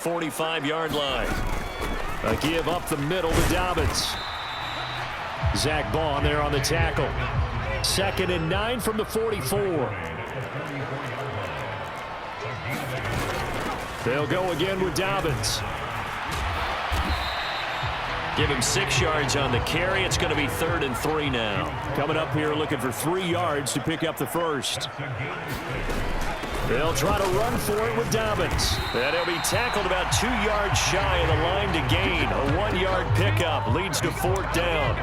45-yard line. A give up the middle to Dobbins. Zach Baun there on the tackle. 2nd and 9 from the 44. They'll go again with Dobbins. Give him 6 yards on the carry. It's going to be 3rd and 3 now. Coming up here looking for 3 yards to pick up the first. They'll try to run for it with Dobbins. And he'll be tackled about 2 yards shy of the line to gain. A 1-yard pickup leads to 4th down.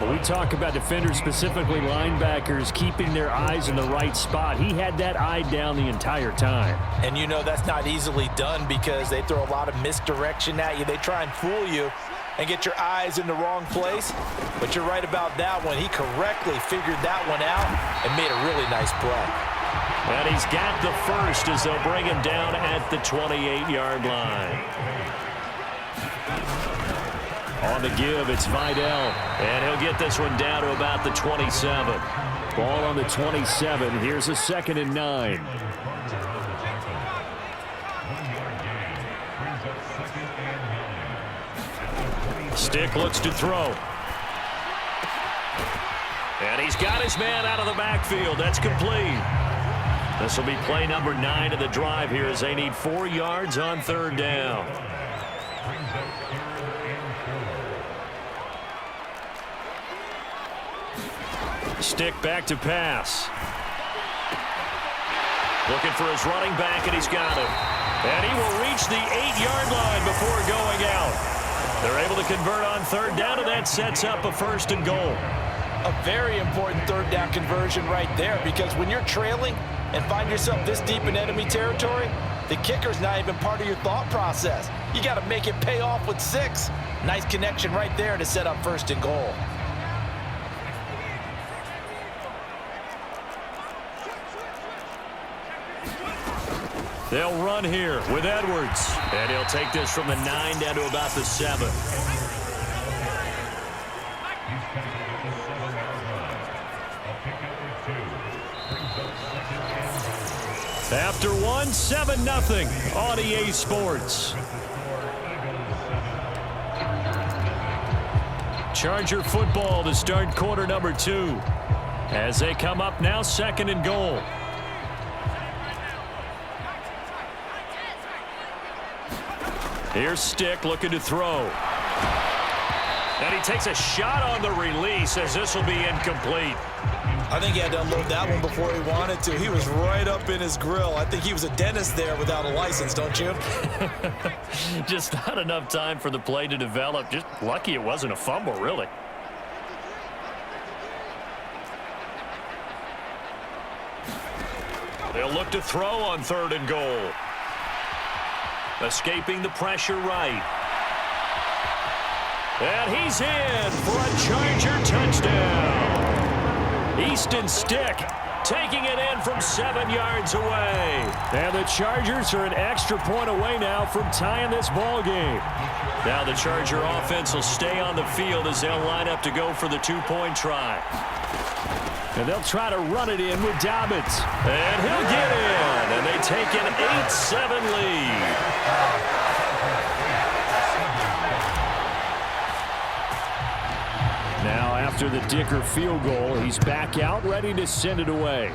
When we talk about defenders, specifically linebackers, keeping their eyes in the right spot, he had that eye down the entire time. And you know that's not easily done because they throw a lot of misdirection at you. They try and fool you and get your eyes in the wrong place. But you're right about that one. He correctly figured that one out and made a really nice play. And he's got the first as they'll bring him down at the 28-yard line. On the give, it's Vidal. And he'll get this one down to about the 27. Ball on the 27. Here's a 2nd and 9. Stick looks to throw. And he's got his man out of the backfield. That's complete. This will be play number 9 of the drive here as they need 4 yards on 3rd down. Stick back to pass. Looking for his running back, and he's got him. And he will reach the 8-yard line before going out. They're able to convert on 3rd down, and that sets up a 1st and goal. A very important 3rd down conversion right there because when you're trailing and find yourself this deep in enemy territory, the kicker's not even part of your thought process. You got to make it pay off with 6. Nice connection right there to set up 1st and goal. They'll run here with Edwards. And he'll take this from the 9 down to about the 7. After 1, 7-0 on EA Sports. Charger football to start quarter number 2. As they come up now, 2nd and goal. Here's Stick looking to throw. And he takes a shot on the release as this will be incomplete. I think he had to unload that one before he wanted to. He was right up in his grill. I think he was a dentist there without a license, don't you? Just not enough time for the play to develop. Just lucky it wasn't a fumble, really. They'll look to throw on 3rd and goal. Escaping the pressure right. And he's in for a Charger touchdown. Easton Stick taking it in from 7 yards away. And the Chargers are an extra point away now from tying this ball game. Now the Charger offense will stay on the field as they'll line up to go for the 2-point try. And they'll try to run it in with Dobbins. And he'll get in. And they take an 8-7 lead. Now after the Dicker field goal, he's back out ready to send it away.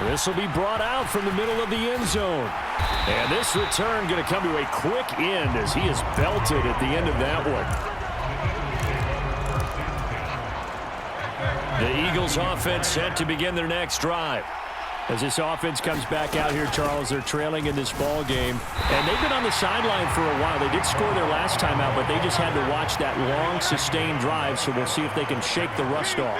This will be brought out from the middle of the end zone. And this return going to come to a quick end as he is belted at the end of that one. The Eagles offense set to begin their next drive. As this offense comes back out here, Charles, they're trailing in this ball game. And they've been on the sideline for a while. They did score their last time out, but they just had to watch that long, sustained drive, so we'll see if they can shake the rust off.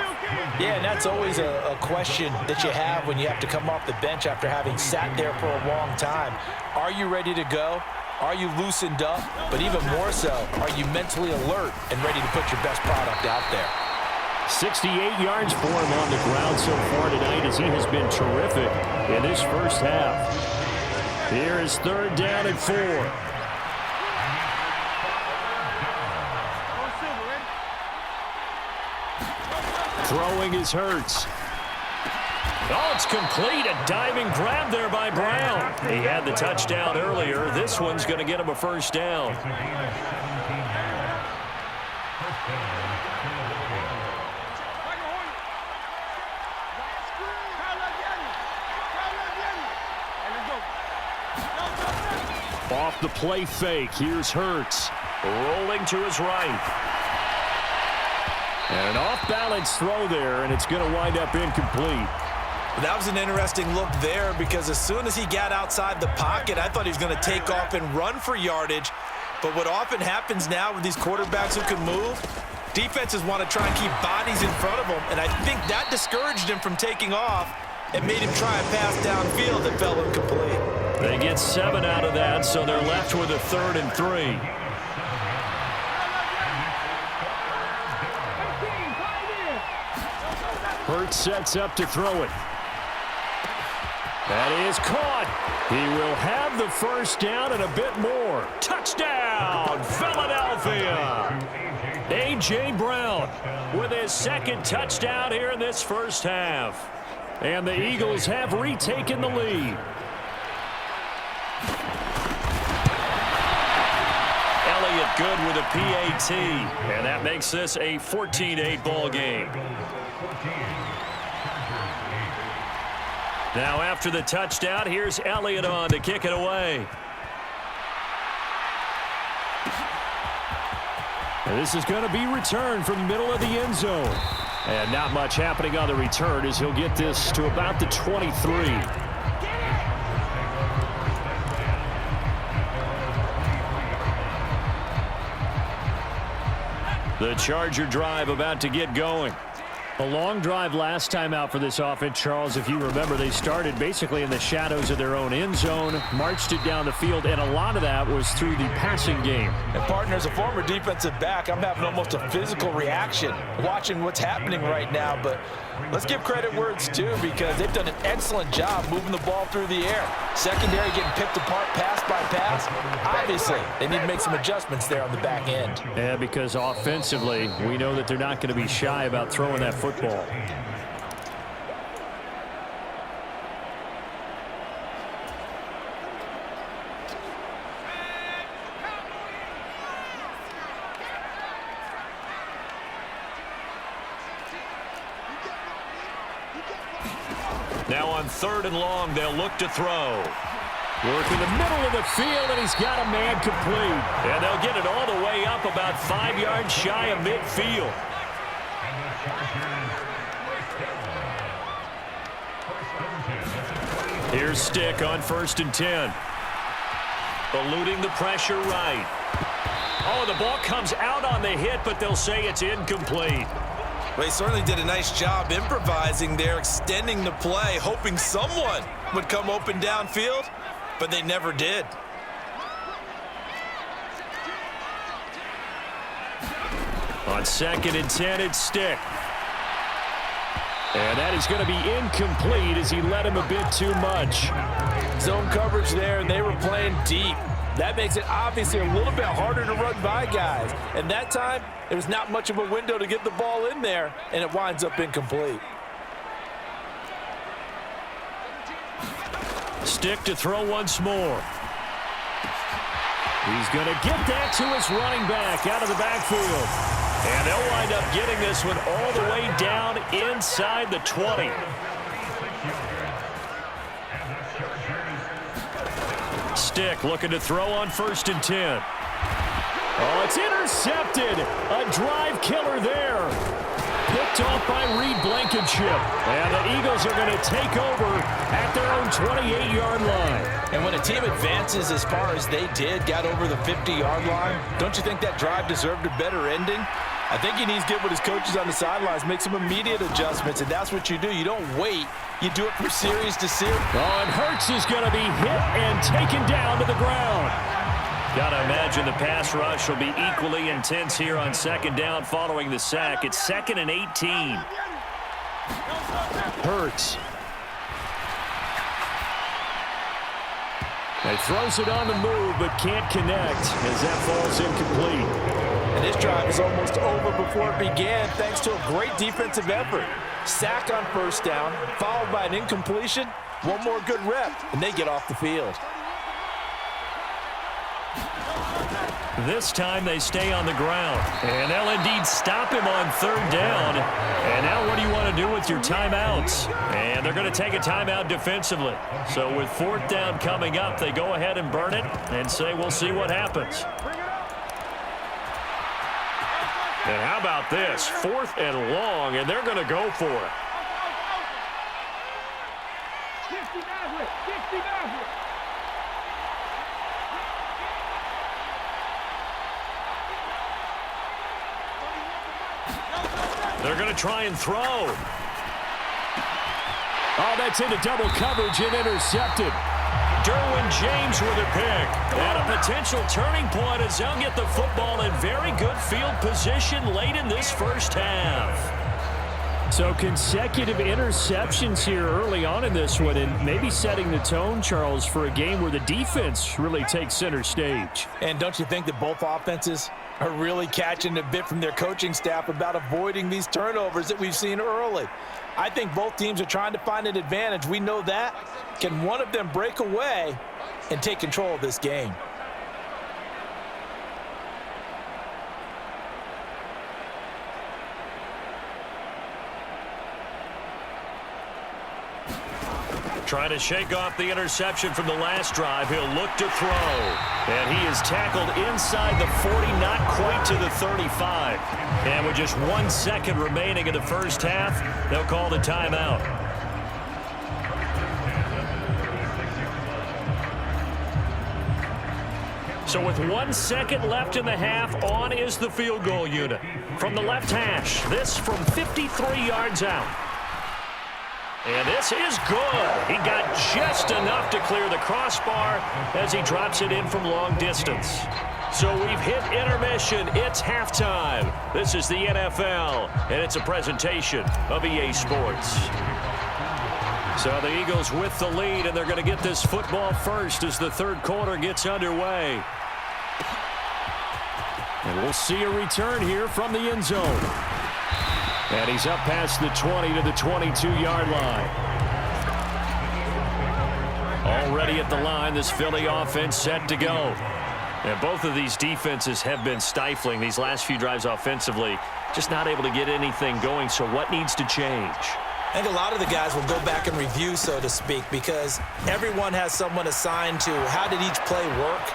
Yeah, and that's always a question that you have when you have to come off the bench after having sat there for a long time. Are you ready to go? Are you loosened up? But even more so, are you mentally alert and ready to put your best product out there? 68 yards for him on the ground so far tonight as he has been terrific in this first half. Here is 3rd down and 4. Throwing is Hurts. Oh, it's complete. A diving grab there by Brown. He had the touchdown earlier. This one's going to get him a first down. Off the play fake. Here's Hurts. Rolling to his right. And an off-balance throw there, and it's going to wind up incomplete. That was an interesting look there because as soon as he got outside the pocket, I thought he was going to take off and run for yardage. But what often happens now with these quarterbacks who can move, defenses want to try and keep bodies in front of them, and I think that discouraged him from taking off and made him try a pass downfield that fell incomplete. They get 7 out of that, so they're left with a 3rd and 3. Hurts sets up to throw it. That is caught. He will have the first down and a bit more. Touchdown, Philadelphia. A.J. Brown with his 2nd touchdown here in this first half. And the Eagles have retaken the lead. Elliott good with a PAT. And that makes this a 14-8 ball game. Now after the touchdown, here's Elliott on to kick it away. And this is going to be returned from the middle of the end zone. And not much happening on the return as he'll get this to about the 23. The Charger drive about to get going. A long drive last time out for this offense, Charles. If you remember, they started basically in the shadows of their own end zone, marched it down the field, and a lot of that was through the passing game. And, partner, as a former defensive back, I'm having almost a physical reaction watching what's happening right now. But let's give credit where it's due because they've done an excellent job moving the ball through the air. Secondary getting picked apart pass by pass. Obviously, they need to make some adjustments there on the back end. Yeah, because offensively, we know that they're not going to be shy about throwing that football. Now on 3rd and long, they'll look to throw. Work in the middle of the field, and he's got a man complete. And they'll get it all the way up about 5 yards shy of midfield. Here's Stick on 1st and 10. Eluding the pressure right. Oh, the ball comes out on the hit, but they'll say it's incomplete. Well, he certainly did a nice job improvising there, extending the play, hoping someone would come open downfield, but they never did. On 2nd and 10, it's Stick. And that is going to be incomplete as he led him a bit too much. Zone coverage there, and they were playing deep. That makes it obviously a little bit harder to run by guys. And that time, there was not much of a window to get the ball in there, and it winds up incomplete. Stick to throw once more. He's going to get that to his running back out of the backfield. And they'll wind up getting this one all the way down inside the 20. Stick looking to throw on 1st and 10. Oh, it's intercepted. A drive killer there. Picked off by Reed Blankenship. And the Eagles are going to take over at their own 28-yard line. And when a team advances as far as they did, got over the 50-yard line, don't you think that drive deserved a better ending? I think he needs to get with his coaches on the sidelines, make some immediate adjustments, and that's what you do. You don't wait. You do it from series to series. Oh, and Hurts is going to be hit and taken down to the ground. Got to imagine the pass rush will be equally intense here on 2nd down following the sack. It's 2nd and 18. Hurts. He throws it on the move, but can't connect as that falls incomplete. And this drive is almost over before it began, thanks to a great defensive effort. Sack on first down, followed by an incompletion. One more good rep, and they get off the field. This time they stay on the ground. And they'll indeed stop him on third down. And now what do you want to do with your timeouts? And they're going to take a timeout defensively. So with fourth down coming up, they go ahead and burn it and say we'll see what happens. And how about this? 4th and long, and they're going to go for it. They're going to try and throw. Oh, that's into double coverage and intercepted. Derwin James with a pick. And a potential turning point as they'll get the football in very good field position late in this first half. So consecutive interceptions here early on in this one, and maybe setting the tone, Charles, for a game where the defense really takes center stage. And don't you think that both offenses are really catching a bit from their coaching staff about avoiding these turnovers that we've seen early? I think both teams are trying to find an advantage. We know that. Can one of them break away and take control of this game? Trying to shake off the interception from the last drive. He'll look to throw. And he is tackled inside the 40, not quite to the 35. And with just 1 second remaining in the first half, they'll call the timeout. So with 1 second left in the half, on is the field goal unit. From the left hash, this from 53 yards out. And this is good. He got just enough to clear the crossbar as he drops it in from long distance. So we've hit intermission. It's halftime. This is the NFL, and it's a presentation of EA Sports. So the Eagles with the lead, and they're going to get this football first as the third quarter gets underway. And we'll see a return here from the end zone. And he's up past the 20 to the 22-yard line. Already at the line, this Philly offense set to go. And both of these defenses have been stifling these last few drives offensively. Just not able to get anything going, so what needs to change? I think a lot of the guys will go back and review, so to speak, because everyone has someone assigned to how did each play work.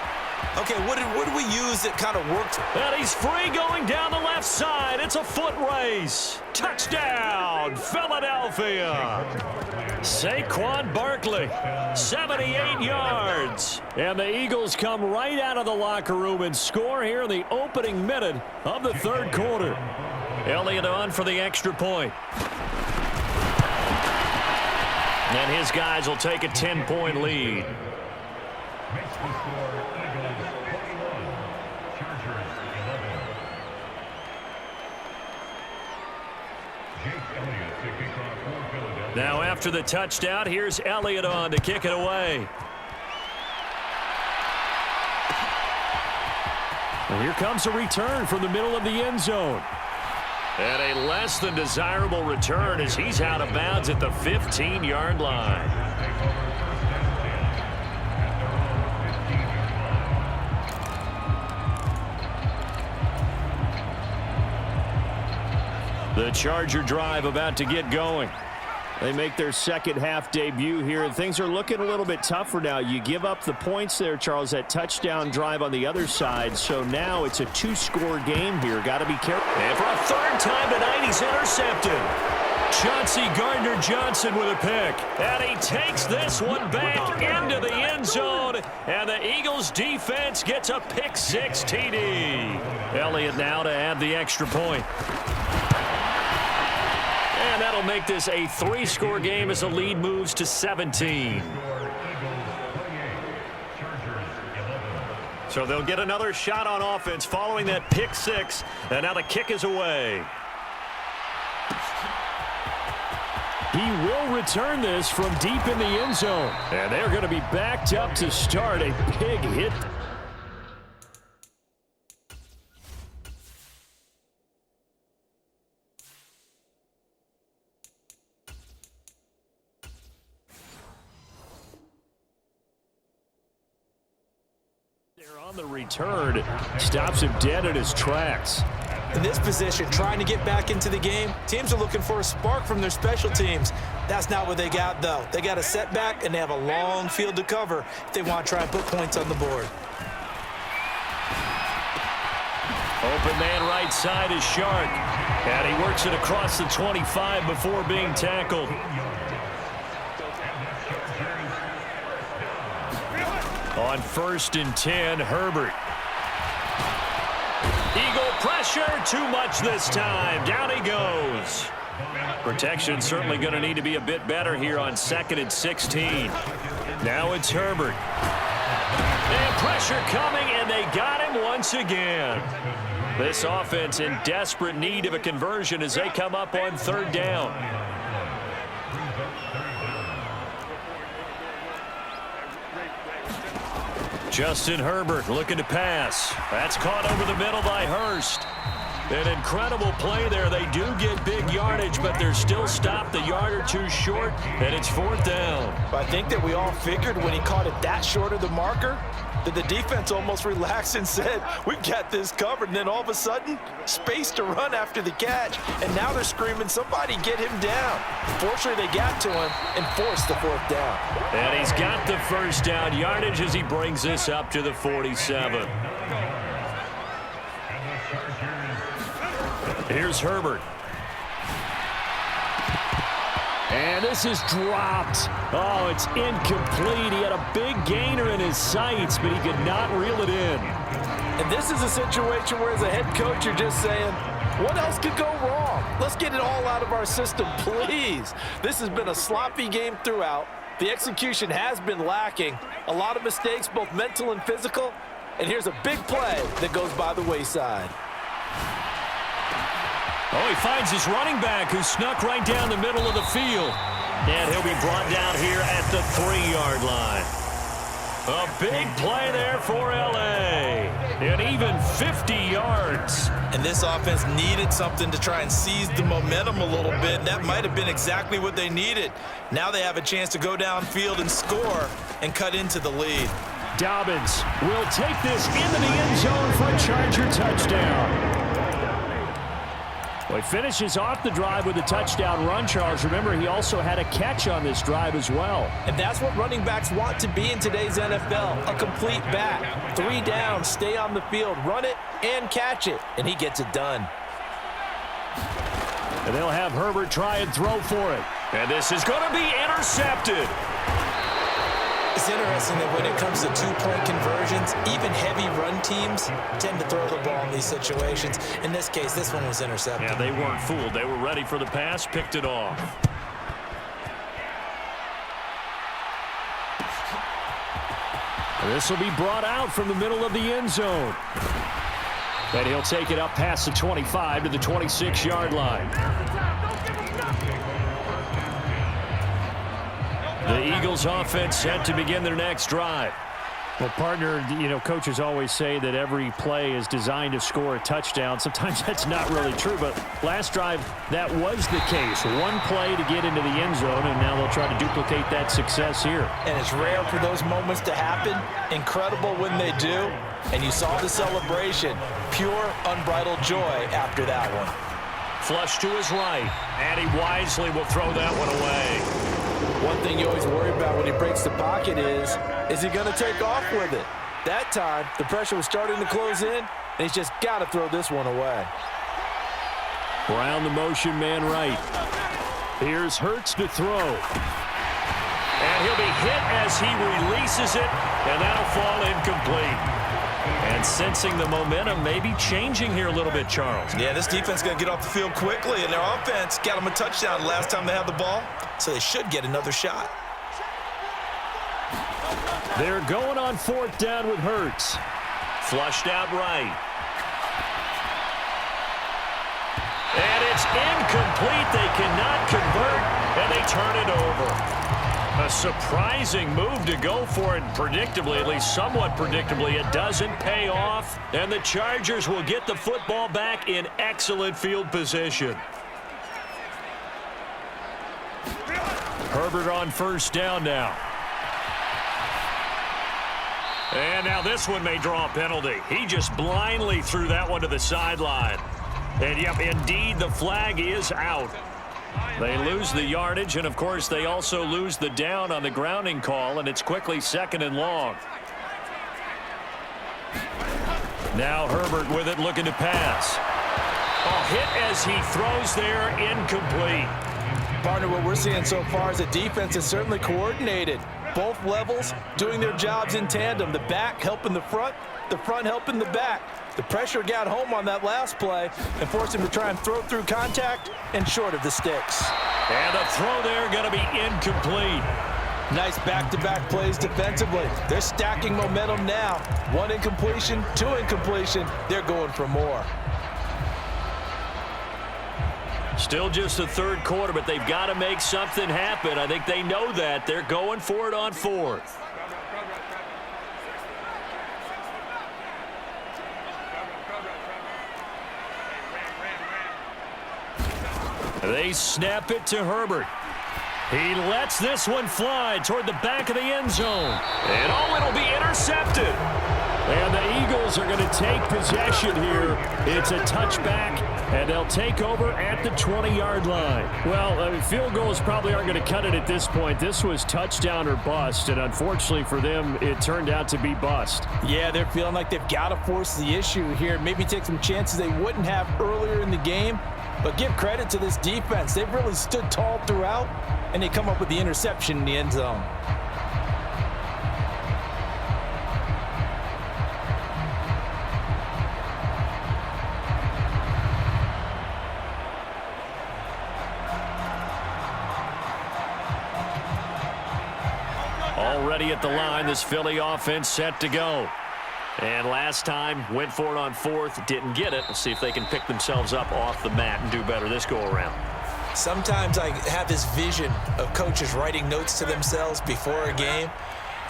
Okay, what did we use that kind of worked? And he's free going down the left side. It's a foot race. Touchdown, Philadelphia. Saquon Barkley, 78 yards. And the Eagles come right out of the locker room and score here in the opening minute of the third quarter. Elliott on for the extra point. And his guys will take a 10-point lead. Now after the touchdown, here's Elliott on to kick it away. And here comes a return from the middle of the end zone. And a less than desirable return as he's out of bounds at the 15-yard line. The Charger drive about to get going. They make their second half debut here, and things are looking a little bit tougher now. You give up the points there, Charles, that touchdown drive on the other side. So now it's a 2-score game here. Got to be careful. And for a third time tonight, he's intercepted. Chauncey Gardner-Johnson with a pick. And he takes this one back into the end zone. And the Eagles defense gets a pick-6 TD. Elliott now to add the extra point. And that'll make this a 3-score game as the lead moves to 17. So they'll get another shot on offense following that pick-6. And now the kick is away. He will return this from deep in the end zone. And they're going to be backed up to start. A big hit. They're on the return, stops him dead in his tracks. In this position, trying to get back into the game, teams are looking for a spark from their special teams. That's not what they got, though. They got a setback, and they have a long field to cover if they want to try and put points on the board. Open man right side is Shark. And he works it across the 25 before being tackled. On 1st and 10, Herbert. Eagle pressure, too much this time. Down he goes. Protection certainly going to need to be a bit better here on 2nd and 16. Now it's Herbert. And pressure coming, and they got him once again. This offense in desperate need of a conversion as they come up on 3rd down. Justin Herbert looking to pass. That's caught over the middle by Hurst. An incredible play there. They do get big yardage, but they're still stopped a yard or two short, and it's 4th down. I think that we all figured when he caught it that short of the marker that the defense almost relaxed and said, we've got this covered. And then all of a sudden, space to run after the catch. And now they're screaming, somebody get him down. Fortunately, they got to him and forced the 4th down. And he's got the 1st down yardage as he brings this up to the 47. Here's Herbert. And this is dropped. Oh, it's incomplete. He had a big gainer in his sights, but he could not reel it in. And this is a situation where as a head coach, you're just saying, what else could go wrong? Let's get it all out of our system, please. This has been a sloppy game throughout. The execution has been lacking. A lot of mistakes, both mental and physical. And here's a big play that goes by the wayside. Oh, he finds his running back who snuck right down the middle of the field. And he'll be brought down here at the 3-yard line. A big play there for L.A. And even 50 yards. And this offense needed something to try and seize the momentum a little bit. That might have been exactly what they needed. Now they have a chance to go downfield and score and cut into the lead. Dobbins will take this into the end zone for a Charger touchdown. Well, he finishes off the drive with a touchdown run, Charles. Remember, he also had a catch on this drive as well. And that's what running backs want to be in today's NFL, a complete back. 3 down, stay on the field, run it, and catch it. And he gets it done. And they'll have Herbert try and throw for it. And this is going to be intercepted. It's interesting that when it comes to 2-point conversions, even heavy run teams tend to throw the ball in these situations. In this case, this one was intercepted. Yeah, they weren't fooled. They were ready for the pass, picked it off. This will be brought out from the middle of the end zone. And he'll take it up past the 25 to the 26-yard line. The Eagles offense set to begin their next drive. Well, partner, coaches always say that every play is designed to score a touchdown. Sometimes that's not really true, but last drive, that was the case. One play to get into the end zone, and now they'll try to duplicate that success here. And it's rare for those moments to happen. Incredible when they do. And you saw the celebration. Pure, unbridled joy after that one. Flush to his right, and he wisely will throw that one away. One thing you always worry about when he breaks the pocket is he going to take off with it? That time, the pressure was starting to close in, and he's just got to throw this one away. Brown the motion man right. Here's Hurts to throw. And he'll be hit as he releases it, and that'll fall incomplete. And sensing the momentum maybe changing here a little bit, Charles. Yeah, this defense is going to get off the field quickly, and their offense got them a touchdown last time they had the ball, so they should get another shot. They're going on 4th down with Hurts. Flushed out right. And it's incomplete. They cannot convert, and they turn it over. A surprising move to go for it, predictably, at least somewhat predictably. It doesn't pay off, and the Chargers will get the football back in excellent field position. Herbert on 1st down now. And And now this one may draw a penalty. He just blindly threw that one to the sideline. And, yep, indeed, the flag is out. They lose the yardage, and, of course, they also lose the down on the grounding call, and it's quickly 2nd and long. Now Herbert with it, looking to pass. Hit as he throws there, incomplete. Partner, what we're seeing so far is the defense is certainly coordinated. Both levels doing their jobs in tandem. The back helping the front helping the back. The pressure got home on that last play and forced him to try and throw through contact and short of the sticks. And the throw there going to be incomplete. Nice back-to-back plays defensively. They're stacking momentum now. 1 incompletion, 2 incompletion. They're going for more. Still just the 3rd quarter, but they've got to make something happen. I think they know that. They're going for it on 4th. They snap it to Herbert. He lets this one fly toward the back of the end zone. And it'll be intercepted. And the Eagles are going to take possession here. It's a touchback, and they'll take over at the 20-yard line. Well, field goals probably aren't going to cut it at this point. This was touchdown or bust, and unfortunately for them, it turned out to be bust. Yeah, they're feeling like they've got to force the issue here. Maybe take some chances they wouldn't have earlier in the game. But give credit to this defense. They've really stood tall throughout, and they come up with the interception in the end zone. Already at the line, this Philly offense set to go. And last time, went for it on 4th, didn't get it. Let's see if they can pick themselves up off the mat and do better this go-around. Sometimes I have this vision of coaches writing notes to themselves before a game,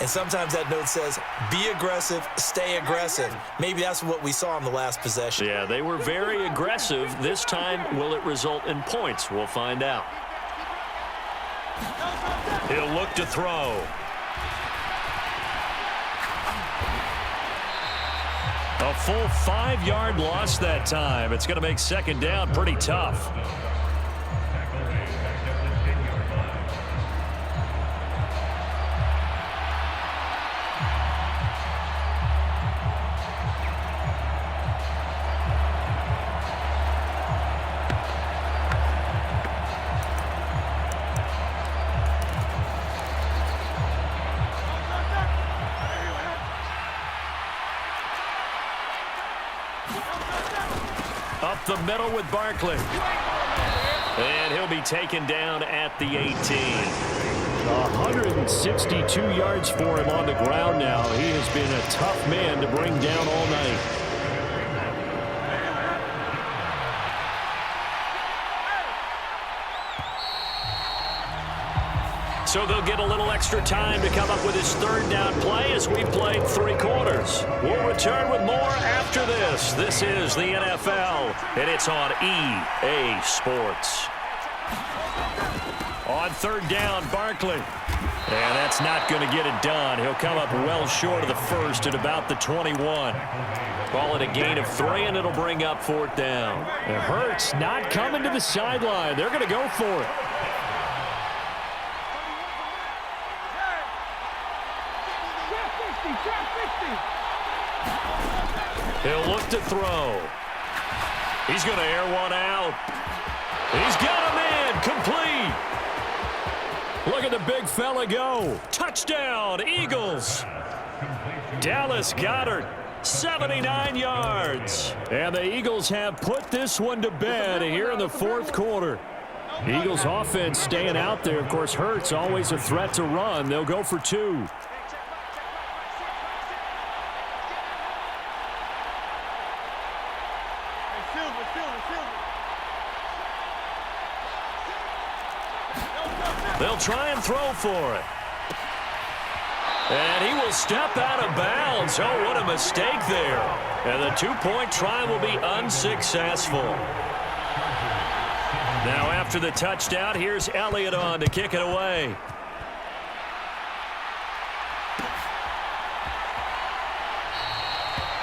and sometimes that note says, be aggressive, stay aggressive. Maybe that's what we saw in the last possession. Yeah, they were very aggressive. This time, will it result in points? We'll find out. He'll look to throw. A full 5-yard loss that time. It's going to make 2nd down pretty tough. Up the middle with Barkley. And he'll be taken down at the 18. 162 yards for him on the ground now. He has been a tough man to bring down all night. So they'll get a little extra time to come up with his 3rd down play as we've played 3 quarters. We'll return with more after this. This is the NFL, and it's on EA Sports. On 3rd down, Barkley. And that's not going to get it done. He'll come up well short of the 1st at about the 21. Call it a gain of 3, and it'll bring up 4th down. It hurts not coming to the sideline. They're going to go for it. He'll look to throw. He's going to air one out. He's got him in. Complete. Look at the big fella go. Touchdown, Eagles. Dallas Goedert, 79 yards. And the Eagles have put this one to bed here in the 4th quarter. Eagles offense staying out there. Of course, Hurts always a threat to run. They'll go for 2. They'll try and throw for it. And he will step out of bounds. Oh, what a mistake there. And the 2-point try will be unsuccessful. Now after the touchdown, here's Elliott on to kick it away.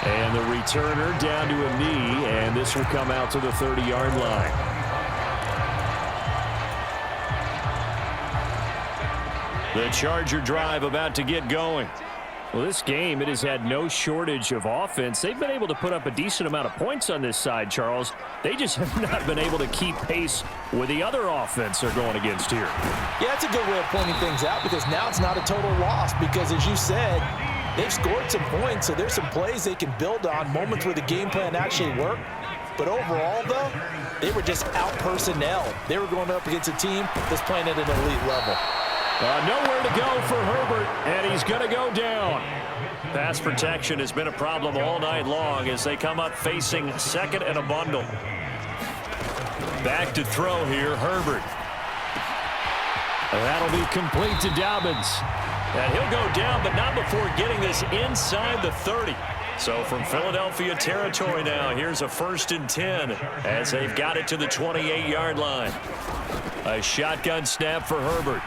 And the returner down to a knee, and this will come out to the 30-yard line. The Charger drive about to get going. Well, this game, it has had no shortage of offense. They've been able to put up a decent amount of points on this side, Charles. They just have not been able to keep pace with the other offense they're going against here. Yeah, that's a good way of pointing things out because now it's not a total loss because, as you said, they've scored some points, so there's some plays they can build on, moments where the game plan actually worked. But overall, though, they were just out-personnel. They were going up against a team that's playing at an elite level. Nowhere to go for Herbert, and he's going to go down. Pass protection has been a problem all night long as they come up facing second and a bundle. Back to throw here, Herbert. That'll be complete to Dobbins. And he'll go down, but not before getting this inside the 30. So from Philadelphia territory now, here's a 1st and 10 as they've got it to the 28-yard line. A shotgun snap for Herbert.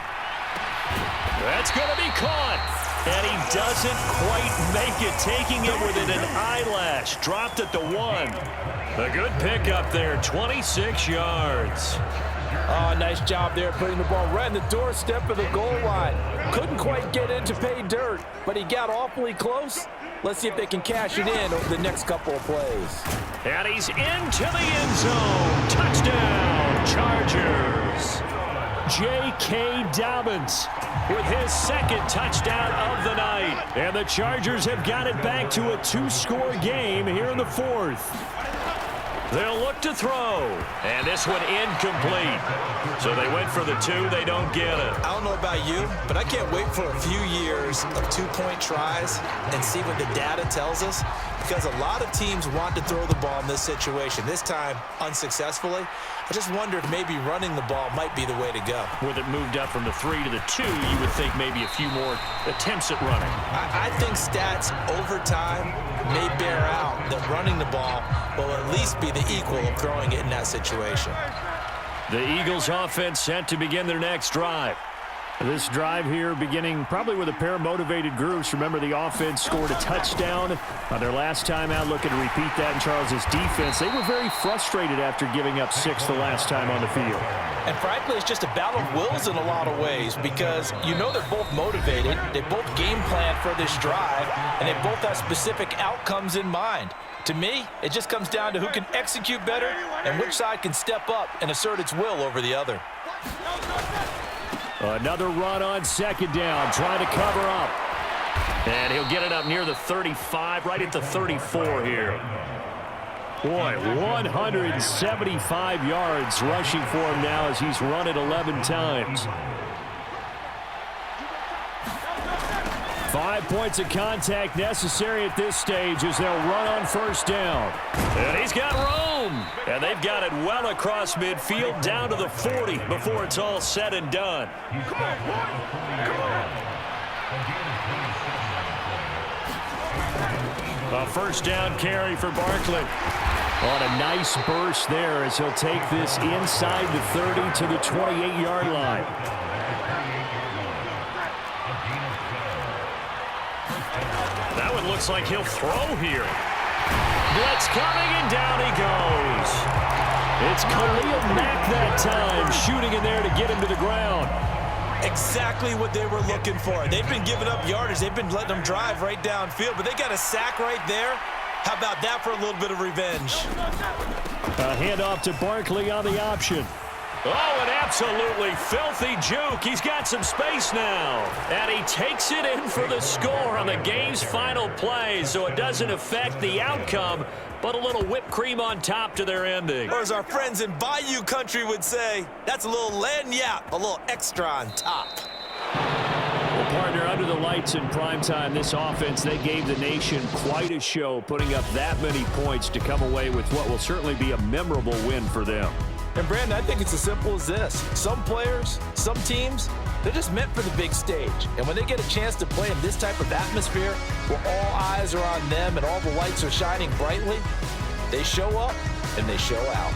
That's going to be caught. And he doesn't quite make it, taking it within an eyelash. Dropped at the 1. A good pickup there, 26 yards. Oh, nice job there putting the ball right on the doorstep of the goal line. Couldn't quite get in to pay dirt, but he got awfully close. Let's see if they can cash it in over the next couple of plays. And he's into the end zone. Touchdown, Chargers. J.K. Dobbins with his 2nd touchdown of the night. And the Chargers have got it back to a 2-score game here in the 4th. They'll look to throw. And this one incomplete. So they went for the 2. They don't get it. I don't know about you, but I can't wait for a few years of 2-point tries and see what the data tells us. Because a lot of teams want to throw the ball in this situation. This time, unsuccessfully. I just wonder if maybe running the ball might be the way to go. With it moved up from the 3 to the 2, you would think maybe a few more attempts at running. I think stats over time may bear out that running the ball will at least be the equal of throwing it in that situation. The Eagles offense set to begin their next drive. This drive here beginning probably with a pair of motivated groups. Remember, the offense scored a touchdown on their last time out, looking to repeat that in Charles's defense. They were very frustrated after giving up 6 the last time on the field. And frankly, it's just a battle of wills in a lot of ways because you know they're both motivated, they both game plan for this drive, and they both have specific outcomes in mind. To me, it just comes down to who can execute better and which side can step up and assert its will over the other. Another run on 2nd down, trying to cover up. And he'll get it up near the 35, right at the 34 here. Boy, 175 yards rushing for him now as he's run it 11 times. 5 points of contact necessary at this stage as they'll run on 1st down. And he's got room. And they've got it well across midfield down to the 40 before it's all said and done. A 1st down carry for Barkley. On a nice burst there as he'll take this inside the 30 to the 28-yard line. That one looks like he'll throw here. Blitz coming, and down he goes. It's Khalil Mack that time, shooting in there to get him to the ground. Exactly what they were looking for. They've been giving up yardage. They've been letting them drive right downfield, but they got a sack right there. How about that for a little bit of revenge? A handoff to Barkley on the option. Oh, an absolutely filthy juke. He's got some space now. And he takes it in for the score on the game's final play, so it doesn't affect the outcome, but a little whipped cream on top to their ending. Or as our friends in Bayou country would say, that's a little lagniappe, a little extra on top. Well, partner, under the lights in primetime, this offense, they gave the nation quite a show, putting up that many points to come away with what will certainly be a memorable win for them. And, Brandon, I think it's as simple as this. Some players, some teams, they're just meant for the big stage. And when they get a chance to play in this type of atmosphere where all eyes are on them and all the lights are shining brightly, they show up and they show out.